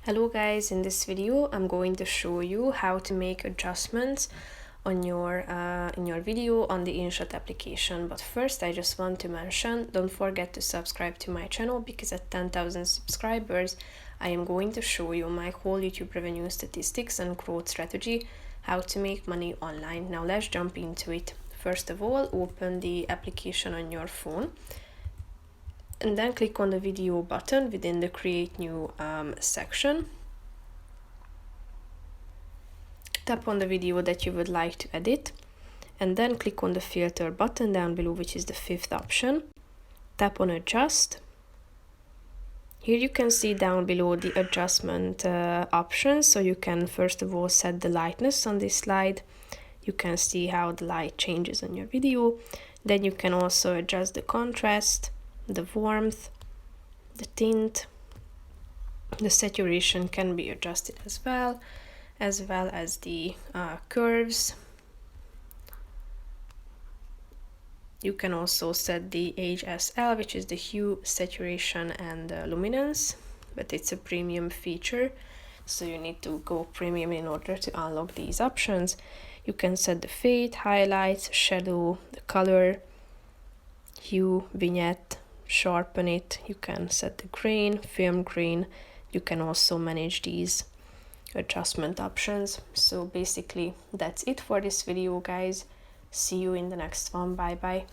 Hello guys, in this video I'm going to show you how to make adjustments on your in your video on the InShot application. But first I just want to mention, don't forget to subscribe to my channel, because at 10,000 subscribers I am going to show you my whole YouTube revenue statistics and growth strategy, how to make money online. Now let's jump into it. First of all, open the application on your phone and then click on the video button within the create new section. Tap on the video that you would like to edit and then click on the filter button down below, which is the fifth option. Tap on adjust. Here you can see down below the adjustment options, so you can first of all set the lightness on this slide. You can see how the light changes on your video. Then you can also adjust the contrast, the warmth, the tint. The saturation can be adjusted as well as the curves. You can also set the HSL, which is the hue, saturation and luminance, but it's a premium feature, so you need to go premium in order to unlock these options. You can set the fade, highlights, shadow, the color, hue, vignette, sharpen it. You can set the grain, film grain. You can also manage these adjustment options. So basically that's it for this video, guys. See you in the next one. Bye bye.